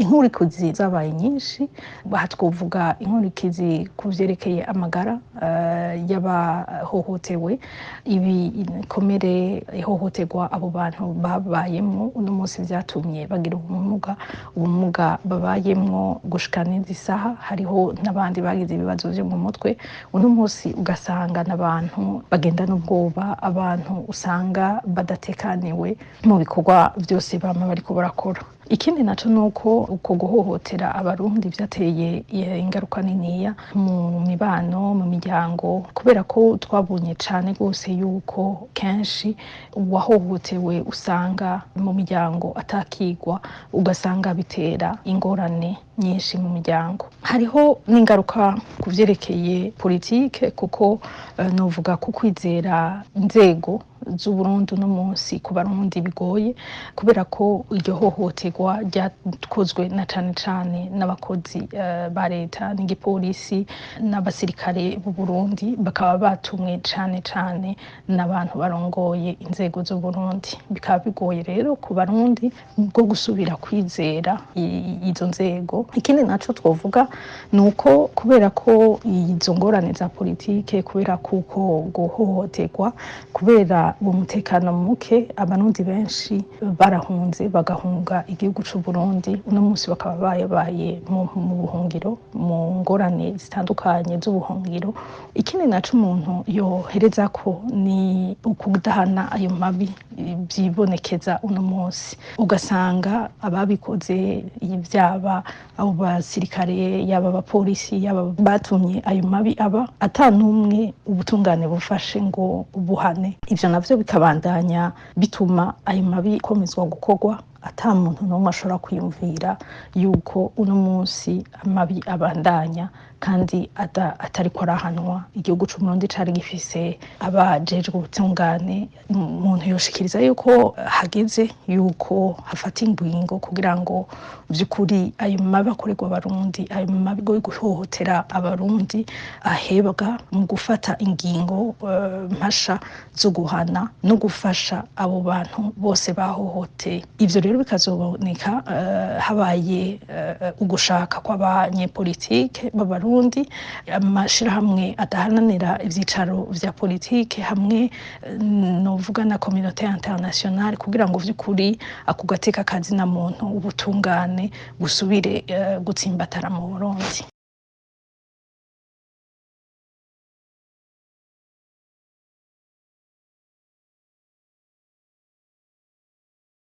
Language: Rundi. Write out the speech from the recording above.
inkurikizi zabaye nyinshi. Aha twovuga inkurikizi ku vyerekeye amagara y'abahohotewe, ibikomere ihohoterwa abo bantu babayemwo uno munsi vyatumye bagira ubumuga babayemwo gushika n'izi saha. Hariho n'abandi bagize ibibazo vyo mu mutwe, uno munsi ugasanga n'abantu bagenda n'ubwoba, abantu usanga badatekaniwe mu bikorwa vyose bama bariko barakora. Ikindi naco nuko uko guhohotera abarundi vyateye ingaruka niniya mu mibano, mu miryango, kubera ko twabonye cane gose yuko kenshi uwahohotewe usanga mu miryango atakigwa, ugasanga bitera ingorane nyinshi mu miryango. Hariho n'ingaruka ku vyerekeye politike, kuko novuga ko kwizera inzego z'Uburundi uno munsi ku Barundi bigoye, kubera ko iryo hohoterwa ryakozwe na cane cane n'abakozi ba leta n'igipolisi n'abasirikare b'u Burundi, bakaba batumwe cane cane n'abantu barongoye inzego z'Uburundi. Bikaba bigoye rero ku Barundi bwo gusubira kwizera izo nzego. Ikindi naco twovuga nuko kubera ko izo ngorane za politike, kubera kuko guhohoterwa, kubera umutekano muke, Abarundi benshi barahunze bagahunga igihugu c'u Burundi. Uno munsi bakaba baye mu buhungiro, mu ngorane zitandukanye z'ubuhungiro. Ikindi naco umuntu yoherezako ni ukudahana ayo mabi vyibonekeza uno munsi, ugasanga ababikoze ivyaba abo basirikare, yaba abapolisi, yaba batumye ayo mabi aba, ata n'umwe ubutungane bufashe ngo buhane. Ivyo navyo bikabandanya bituma ayo mabi akomezwa gukorwa, ata muntu n'umwe ashobora kwiyumvira yuko uno munsi amabi abandanya kandi atariko arahanwa. Igihugu c'Uburundi cari gifise abajejwe ubutungane. Umuntu yoshikiriza yuko hageze yuko hafata ingingo kugira ngo vy'ukuri ayo mabi akorerwa Abarundi, ayo mabi yo guhohotera Abarundi ahebwa, mu gufata ingingo mpasha zo guhana no gufasha abo bantu bose bahohoteye. Ivyo rero bikazoboneka habaye ugushaka kw'abanyepolitike b'Abarundi, amashirahamwe adahananira ivyicaro vya politike, hamwe novuga na communauté internationale, kugira ngo vy'ukuri ako gateka kazina muntu ubutungane busubire gutsimbatara mu Burundi.